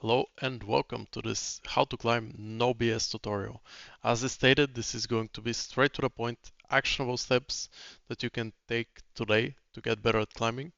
Hello and welcome to this how to climb no BS tutorial. As I stated, this is going to be straight to the point, actionable steps that you can take today to get better at climbing.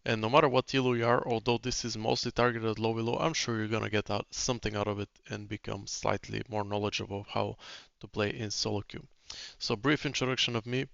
And no matter what elo you are, although this is mostly targeted at low elo, I'm sure you're gonna get something out of it and become slightly more knowledgeable of how to play in solo queue. So brief introduction of me.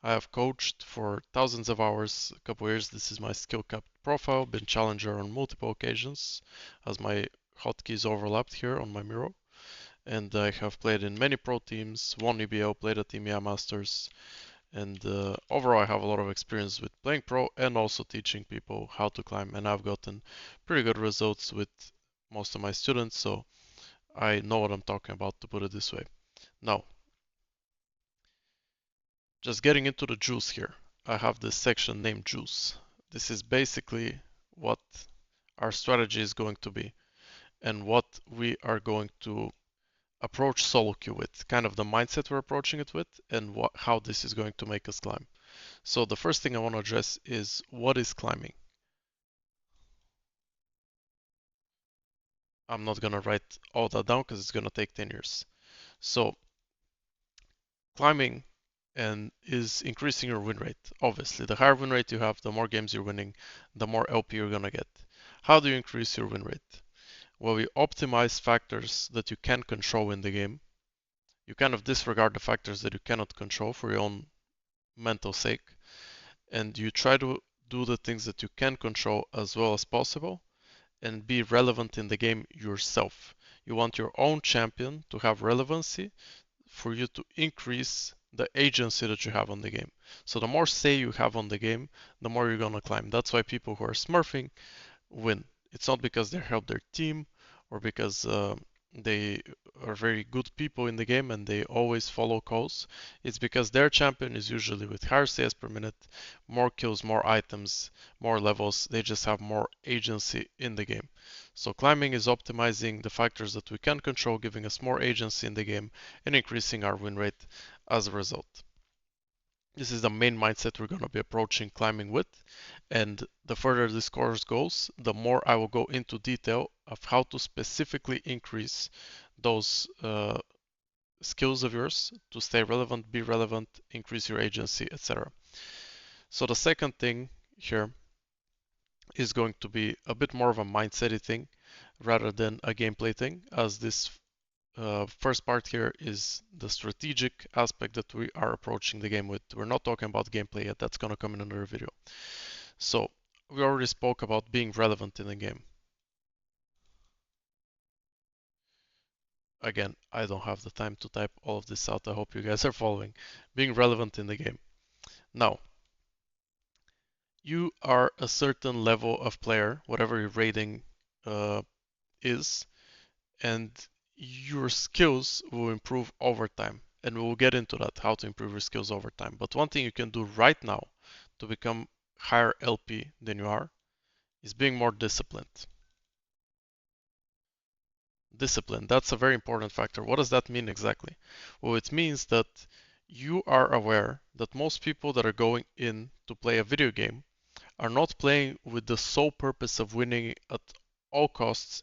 I have coached for thousands of hours, a couple years. This is my skill capped profile, been challenger on multiple occasions as my hotkeys overlapped here on my Miro. And I have played in many pro teams, won EBO, played at EMEA Masters, and overall I have a lot of experience with playing pro and also teaching people how to climb. And I've gotten pretty good results with most of my students, so I know what I'm talking about, to put it this way. Now, just getting into the juice here. I have this section named juice. This is basically what our strategy is going to be and what we are going to approach solo queue with, kind of the mindset we're approaching it with and how this is going to make us climb. So the first thing I want to address is what is climbing. I'm not going to write all that down because it's going to take 10 years. So climbing and is increasing your win rate. Obviously, the higher win rate you have, the more games you're winning, the more LP you're gonna get. How do you increase your win rate? Well, you optimize factors that you can control in the game. You kind of disregard the factors that you cannot control for your own mental sake, and you try to do the things that you can control as well as possible and be relevant in the game yourself. You want your own champion to have relevancy for you to increase the agency that you have on the game. So the more say you have on the game, the more you're gonna climb. That's why people who are smurfing win. It's not because they help their team or because they are very good people in the game and they always follow calls. It's because their champion is usually with higher CS per minute, more kills, more items, more levels. They just have more agency in the game. So climbing is optimizing the factors that we can control, giving us more agency in the game and increasing our win rate as a result. This is the main mindset we're going to be approaching climbing with. And the further this course goes, the more I will go into detail of how to specifically increase those skills of yours to stay relevant, be relevant, increase your agency, etc. So the second thing here is going to be a bit more of a mindset thing rather than a gameplay thing, as this first part here is the strategic aspect that we are approaching the game with. We're not talking about gameplay yet, that's going to come in another video. So we already spoke about being relevant in the game. Again, I don't have the time to type all of this out. I hope you guys are following. Being relevant in the game. Now, you are a certain level of player, whatever your rating is, and your skills will improve over time. And we will get into that, how to improve your skills over time. But one thing you can do right now to become higher LP than you are is being more disciplined. Discipline, that's a very important factor. What does that mean exactly? Well, it means that you are aware that most people that are going in to play a video game are not playing with the sole purpose of winning at all costs,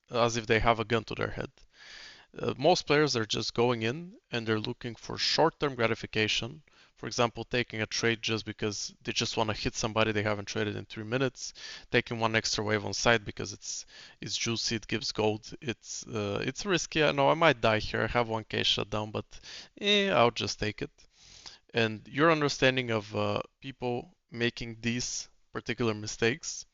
as if they have a gun to their head. Most players are just going in and they're looking for short-term gratification. For example, taking a trade just because they just want to hit somebody they haven't traded in 3 minutes, taking one extra wave on site because it's juicy, it gives gold. It's risky. I know I might die here. I have 1k shut down, but I'll just take it. And your understanding of people making these particular mistakes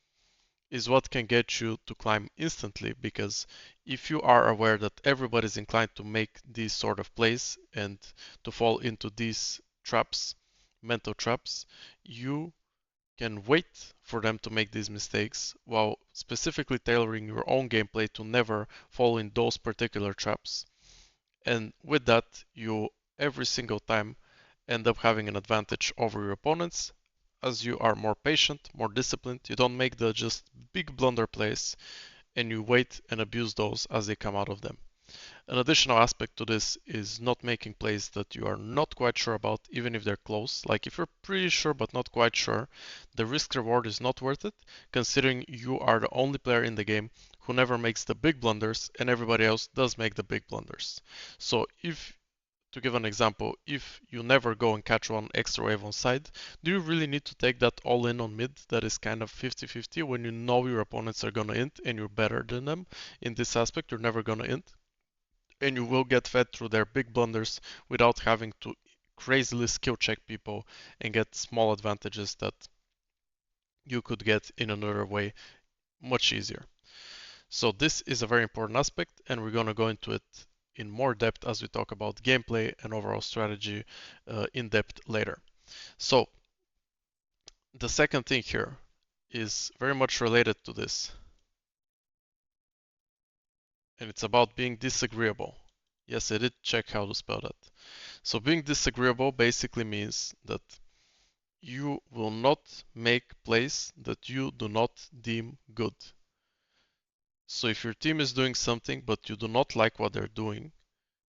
is what can get you to climb instantly, because if you are aware that everybody's inclined to make these sort of plays and to fall into these traps, mental traps, you can wait for them to make these mistakes while specifically tailoring your own gameplay to never fall in those particular traps. And with that, you every single time end up having an advantage over your opponents as you are more patient, more disciplined. You don't make the just big blunder plays and you wait and abuse those as they come out of them. An additional aspect to this is not making plays that you are not quite sure about, even if they're close. Like if you're pretty sure but not quite sure, the risk reward is not worth it, considering you are the only player in the game who never makes the big blunders and everybody else does make the big blunders. So if, to give an example, if you never go and catch one extra wave on side, do you really need to take that all in on mid that is kind of 50-50 when you know your opponents are gonna int and you're better than them? In this aspect, you're never gonna int and you will get fed through their big blunders without having to crazily skill check people and get small advantages that you could get in another way much easier. So this is a very important aspect, and we're going to go into it in more depth as we talk about gameplay and overall strategy in depth later. So the second thing here is very much related to this, and it's about being disagreeable. Yes, I did check how to spell that. So being disagreeable basically means that you will not make plays that you do not deem good. So if your team is doing something but you do not like what they're doing,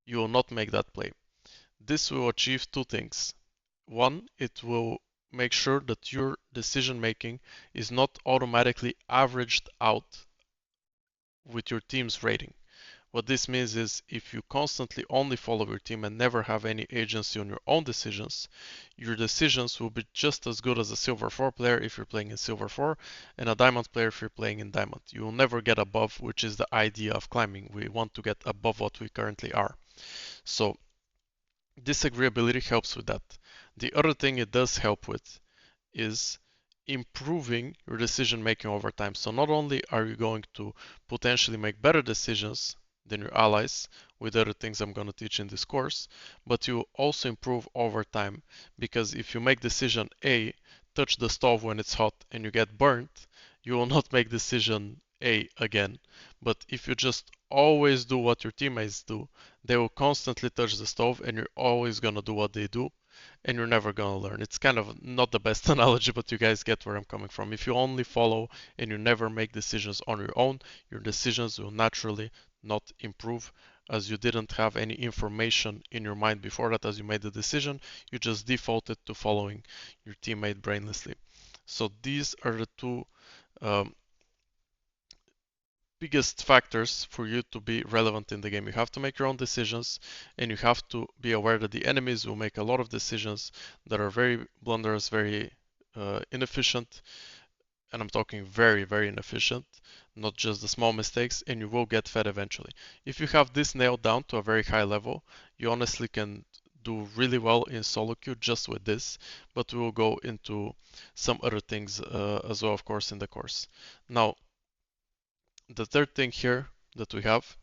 you will not make that play. This will achieve two things. One, it will make sure that your decision making is not automatically averaged out with your team's rating. What this means is if you constantly only follow your team and never have any agency on your own decisions, your decisions will be just as good as a Silver 4 player if you're playing in Silver 4 and a Diamond player if you're playing in Diamond. You will never get above, which is the idea of climbing. We want to get above what we currently are. So disagreeability helps with that. The other thing it does help with is improving your decision making over time. So not only are you going to potentially make better decisions than your allies with other things I'm going to teach in this course, but you also improve over time because if you make decision A, touch the stove when it's hot and you get burnt, you will not make decision A again. But if you just always do what your teammates do, they will constantly touch the stove and you're always going to do what they do and you're never gonna learn. It's kind of not the best analogy, but you guys get where I'm coming from. If you only follow and you never make decisions on your own, your decisions will naturally not improve as you didn't have any information in your mind before that as you made the decision. You just defaulted to following your teammate brainlessly. So these are the two um, biggest factors for you to be relevant in the game. You have to make your own decisions and you have to be aware that the enemies will make a lot of decisions that are very blunderous, very inefficient. And I'm talking very, very inefficient, not just the small mistakes, and you will get fed eventually. If you have this nailed down to a very high level, you honestly can do really well in solo queue just with this, but we will go into some other things as well, of course, in the course. Now, the third thing here that we have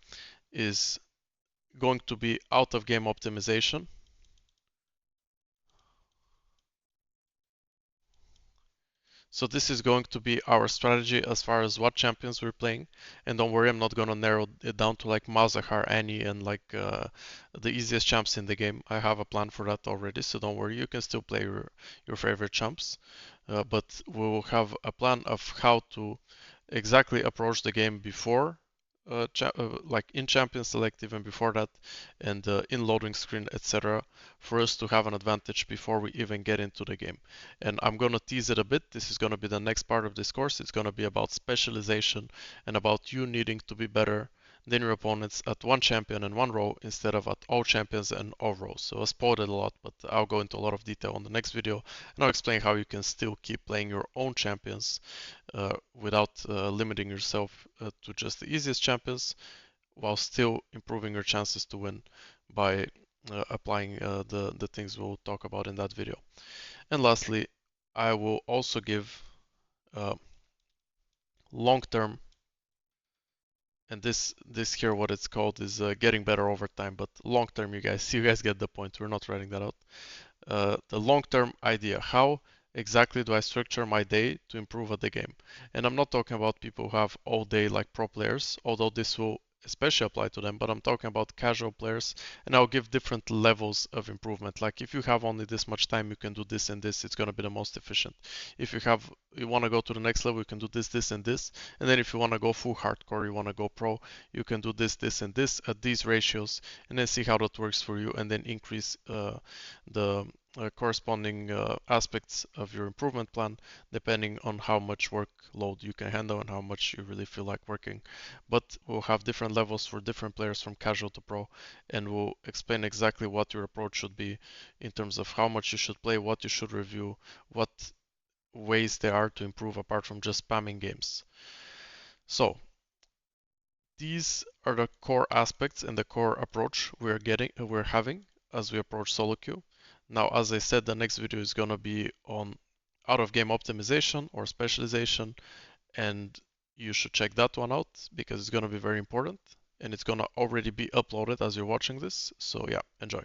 is going to be out of game optimization. So this is going to be our strategy as far as what champions we're playing. And don't worry, I'm not going to narrow it down to like Malzahar, Annie, and like the easiest champs in the game. I have a plan for that already, so don't worry, you can still play your favorite champs. But we will have a plan of how to exactly approach the game before like in champion select even before that and in loading screen, etc., for us to have an advantage before we even get into the game. And I'm going to tease it a bit. This is going to be the next part of this course. It's going to be about specialization and about you needing to be better than your opponents at one champion and one role instead of at all champions and all roles. So I spoiled it a lot, but I'll go into a lot of detail on the next video and I'll explain how you can still keep playing your own champions without limiting yourself to just the easiest champions while still improving your chances to win by applying the things we'll talk about in that video. And lastly, I will also give long-term, and this here what it's called is getting better over time, but long-term, you guys get the point. We're not writing that out. The long-term idea. How exactly do I structure my day to improve at the game? And I'm not talking about people who have all day like pro players, although this will especially apply to them, but I'm talking about casual players, and I'll give different levels of improvement. Like if you have only this much time, you can do this and this, it's going to be the most efficient. If you want to go to the next level, you can do this and this, and then if you want to go full hardcore, you want to go pro, you can do this and this at these ratios, and then see how that works for you, and then increase the corresponding aspects of your improvement plan depending on how much workload you can handle and how much you really feel like working. But we'll have different levels for different players from casual to pro, and we'll explain exactly what your approach should be in terms of how much you should play, what you should review, what ways there are to improve apart from just spamming games. So these are the core aspects and the core approach we're having as we approach solo queue. Now, as I said, the next video is gonna be on out of game optimization or specialization, and you should check that one out because it's gonna be very important and it's gonna already be uploaded as you're watching this. So yeah, enjoy.